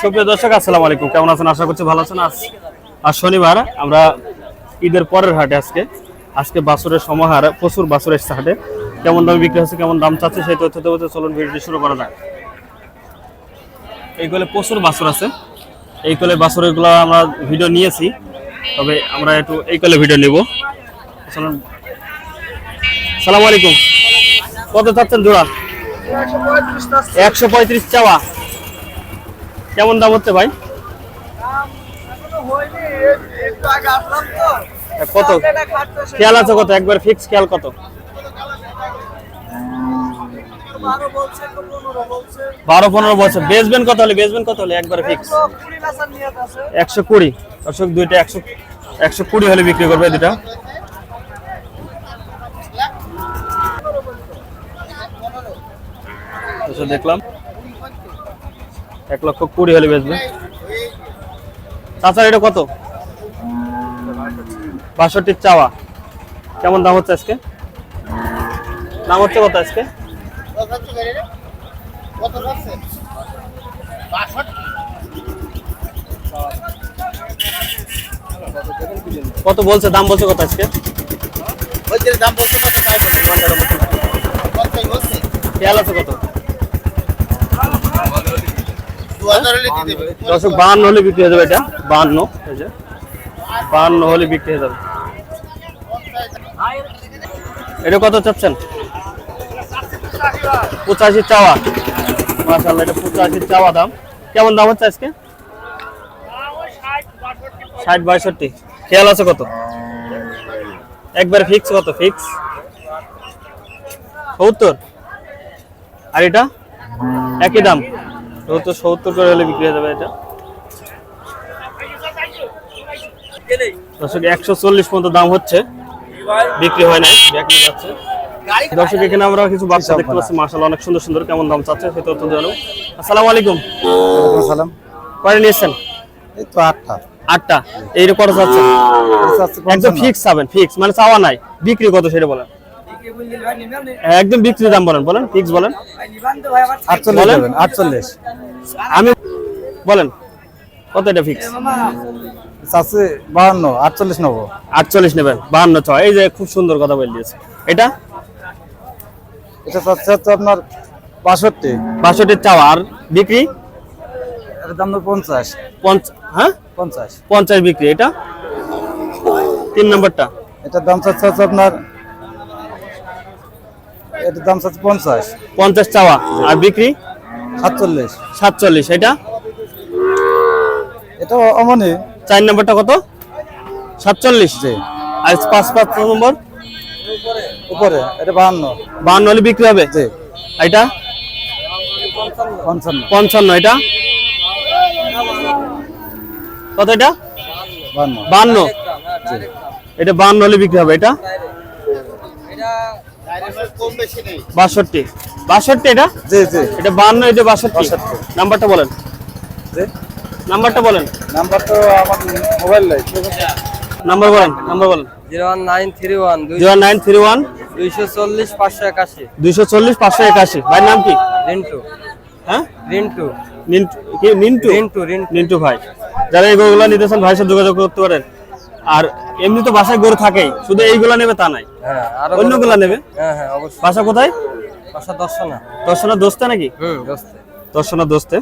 সুপ্রিয় দর্শক, আসসালামু আলাইকুম। কেমন আছেন? আশা করছি ভালো আছেন। আজ শনিবার, আমরা ঈদের পরের হাটে। আজকে বাছুরের সমাহার, প্রচুর বাছুর এসছে হাটে। কেমন দামে বিক্রি হচ্ছে, কেমন দাম চাচ্ছে, সেই তথ্য দেবো। চলুন ভিডিওটি শুরু করা যাক। এই কোলে প্রচুর বাছুর আছে। এই কোলে বাছুরগুলো আমরা ভিডিও নিয়েছি, তবে আমরা একটু এই কোলে ভিডিও নেব। চলুন। আসসালামু আলাইকুম। কত চাচ্ছেন জোড়া? 135 চাওয়া। কেমন দাম হচ্ছে ভাই? কত খেয়াল আছে? কত একবার ফিক্স খেয়াল? কত? 12-15 বছর। বেচবেন কত হলে? একবার ফিক্স 120। দর্শক, দুইটা 120 হলে বিক্রি করবে দুটা। দেখলাম 120,000 হলে বেচবে। চাচার এটা কত? 62 চাওয়া। কেমন দাম হচ্ছে আজকে? দাম হচ্ছে কত আজকে? কত বলছে? দাম বলছে কত আজকে? খেয়াল আছে কত? 52 হলে বিক্রি হয়ে যাবে। এটা 52 হলে বিক্রি হয়ে যাবে। এটা কত চাচ্ছেন? 85 চাওয়া। মাশাআল্লাহ, এটা 85 চাওয়া দাম। কেমন দাম হচ্ছে আজকে? 60-62। খেয়াল আছে কত? একবার ফিক্স কত? ফিক্স 70। আর এটা একই দাম, 70 করে হলে বিক্রি হয়ে যাবে। এটা দর্শক 140 পর্যন্ত দাম হচ্ছে, বিক্রি হয় নাই, বিক্রি যাচ্ছে। দর্শক, এখানে আমরা কিছু বাচ্চা দেখতে পাচ্ছি, মাশাআল্লাহ অনেক সুন্দর সুন্দর। কেমন দাম চাচ্ছে সেটা তো জানো। আসসালামু আলাইকুম। ওয়ালাইকুম আসসালাম। কয়টা নিয়েছেন? এই তো 8টা। এই কত চাচ্ছেন? একদম ফিক্স পাবেন। ফিক্স মানে চাওয়া নাই। বিক্রি কত সেটা বলেন। একদম বিক্রি দাম বলেন। ফিক্স বলেন। 48। আমি বলেন কত? এটা ফিক্স চাচ্ছে 52, 48 নেবো। 48 নেবেন। 52 চাওয়া। এই যে খুব সুন্দর কথা বলে দিয়েছে। এটা চাচ্ছে হচ্ছে আপনার 62 চাওয়া। আর বিক্রি? এর দাম 50। হ্যাঁ, 50 বিক্রি। এটা 3 নম্বরটা। এটার দাম চাচ্ছে হচ্ছে আপনার, এটার দাম চাচ্ছে 50 চাওয়া। আর বিক্রি 47। এটা অমনি। 4 নম্বরটা কত? 47। জি। আর 5 নম্বর উপরে এটা 52 হলে বিক্রি হবে। জি। এটা 55। এটা কত? এটা 52। এটা 52 হলে বিক্রি হবে। এটা 62। এটা জি জি। এটা 52, এটা 62। নাম্বারটা বলেন। নাম্বারটা বলেন। নাম্বার তো আমার মোবাইল নাই। নাম্বার বলেন। 01931 240 581। 240 581। ভাইয়ের নাম কি? রিন্টু। হ্যাঁ, রিন্টু। নিন্টু ভাই। যারা এই গরুগুলো নিতেছেন ভাইয়ের সাথে যোগাযোগ করতে পারেন। আর এমনি তো বাসায় গরু থাকেই, শুধু এইগুলা নেবে তা নাই, অন্যগুলা নেবে। হ্যাঁ হ্যাঁ, অবশ্যই। বাসা কোথায়? বাসা দর্শনা। দর্শনা দোস্তে নাকি? দোস্তে। দর্শনা দোস্তে।